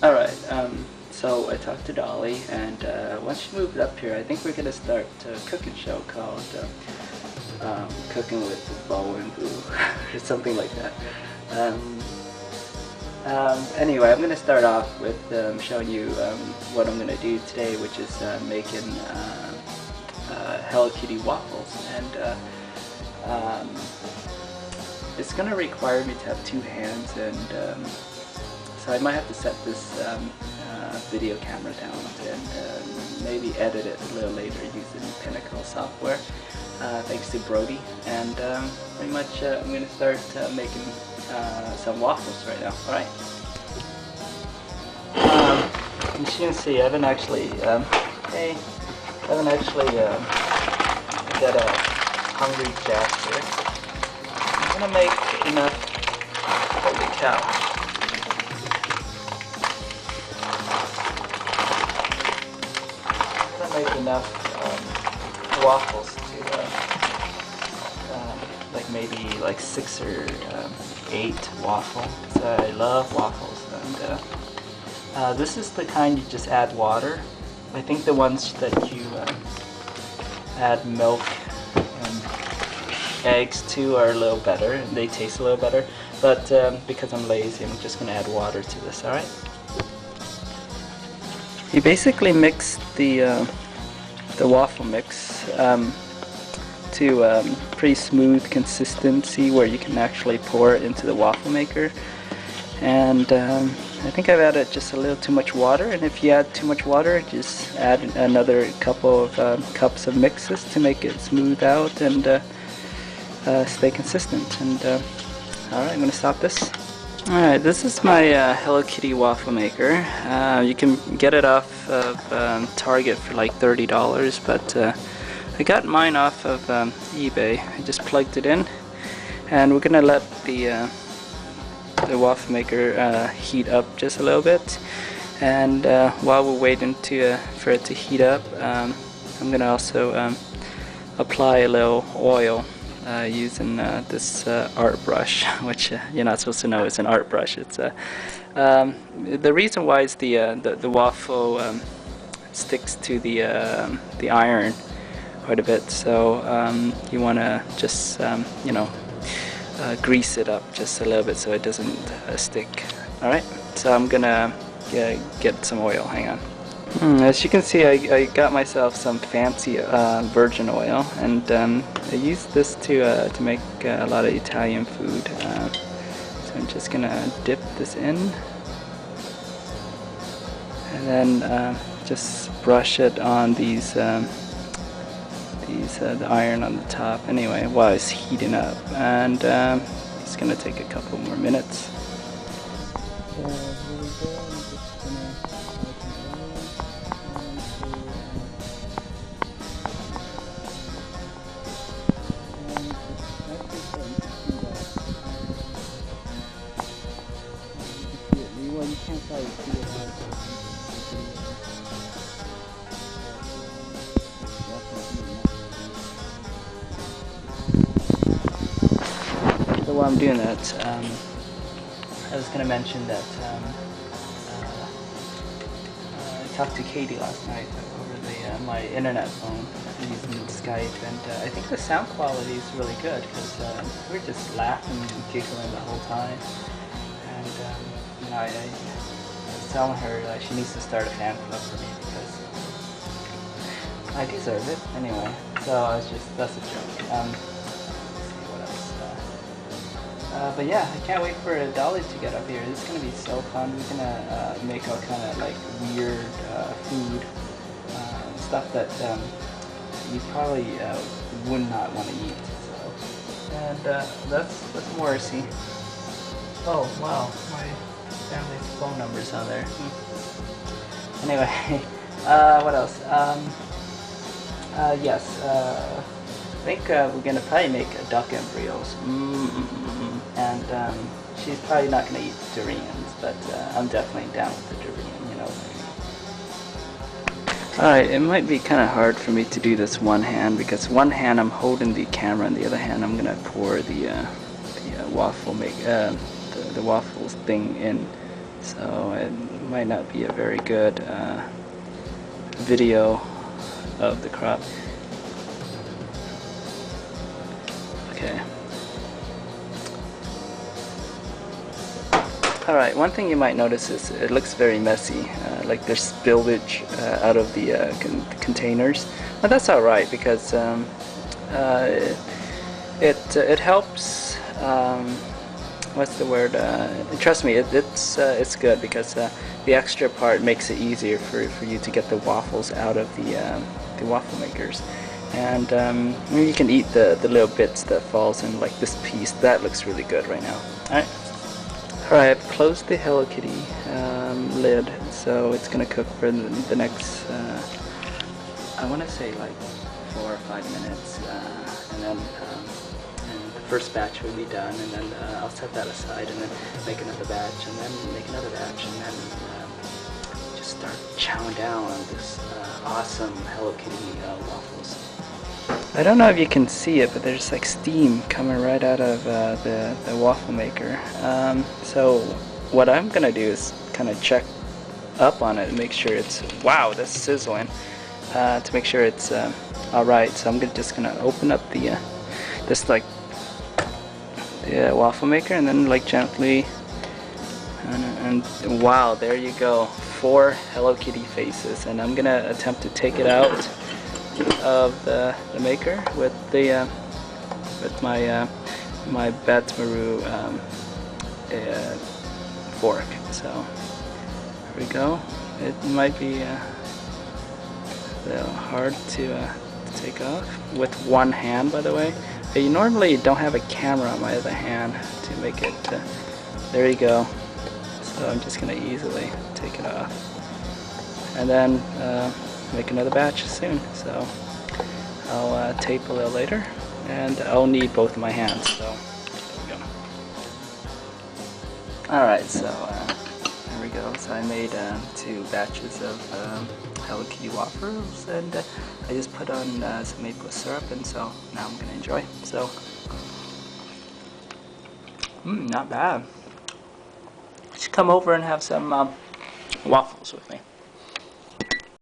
Alright, so I talked to Dolly, and once she moved up here, I think we're gonna start a cooking show called Cooking with Bo and Boo, or something like that. Anyway, I'm gonna start off with showing you what I'm gonna do today, which is making Hello Kitty waffles, and it's gonna require me to have two hands, and so I might have to set this video camera down and maybe edit it a little later using Pinnacle software, thanks to Brody. And pretty much I'm going to start making some waffles right now. Alright. As you can see, I haven't actually, got a Hungry Jack here. I'm going to make enough, holy cow. Make enough waffles to like maybe like 6 or 8 waffles. So I love waffles, and this is the kind you just add water. I think the ones that you add milk and eggs to are a little better, and they taste a little better. But because I'm lazy, I'm just gonna add water to this. All right. You basically mix the waffle mix to pretty smooth consistency where you can actually pour it into the waffle maker. And I think I've added just a little too much water, and if you add too much water, just add another couple of cups of mixes to make it smooth out and stay consistent. And alright, I'm going to stop this. Alright, this is my Hello Kitty waffle maker. You can get it off of Target for like $30, but I got mine off of eBay. I just plugged it in, and we're gonna let the waffle maker heat up just a little bit. And while we're waiting for it to heat up, I'm gonna also apply a little oil. Using this art brush, which you're not supposed to know is an art brush. It's the reason why is the waffle sticks to the iron quite a bit, so you want to just grease it up just a little bit so it doesn't stick. All right, so I'm gonna get some oil. Hang on. As you can see, I got myself some fancy virgin oil, and I used this to make a lot of Italian food. So I'm just gonna dip this in, and then just brush it on the iron on the top. Anyway, while it's heating up, and it's gonna take a couple more minutes. So while I'm doing that, I was going to mention that I talked to Katie last night over my internet phone using Skype, and I think the sound quality is really good because we were just laughing and giggling the whole time. And I was telling her she needs to start a fan club for me because I deserve it anyway. So that's a joke. Let's see what else. But yeah, I can't wait for Dolly to get up here. This is gonna be so fun. We're gonna make all kind of like weird food stuff that you probably would not want to eat. So, and that's Morrissey. Oh wow, my family's phone number's on there. Anyway, what else? Yes, I think we're gonna probably make duck embryos. And she's probably not gonna eat durians, but I'm definitely down with the durian, you know. Alright, it might be kind of hard for me to do this one hand because one hand I'm holding the camera and the other hand I'm gonna pour the waffle the waffles thing in so it might not be a very good video of the crop. Okay. Alright, one thing you might notice is it looks very messy, like there's spillage out of the containers. But that's alright, because it helps, what's the word, trust me, it's good, because the extra part makes it easier for you to get the waffles out of the waffle makers. And you can eat the little bits that falls in, like this piece. That looks really good right now. Alright, I've closed the Hello Kitty lid, so it's gonna cook for the next, I want to say like 4 or 5 minutes, and then and the first batch will be done, and then I'll set that aside, and then make another batch, and then make another batch, and then just start chowing down on this awesome Hello Kitty waffles. I don't know if you can see it, but there's like steam coming right out of the waffle maker. So what I'm gonna do is kind of check up on it and make sure it's, wow, that's sizzling, to make sure it's alright. So I'm just gonna open up the this like the waffle maker, and then like gently, and wow, there you go, 4 Hello Kitty faces. And I'm gonna attempt to take it out of the maker with the with my my Batmaru fork. So here we go. It might be a little hard to take off with one hand, by the way. You normally don't have a camera on my other hand to make it. There you go. So I'm just gonna easily take it off, and then make another batch soon. So I'll tape a little later, and I'll need both of my hands. So there we go. Alright, so there we go. So I made 2 batches of Hello Kitty waffles, and I just put on some maple syrup, and so now I'm gonna enjoy. So not bad. You should come over and have some waffles with me.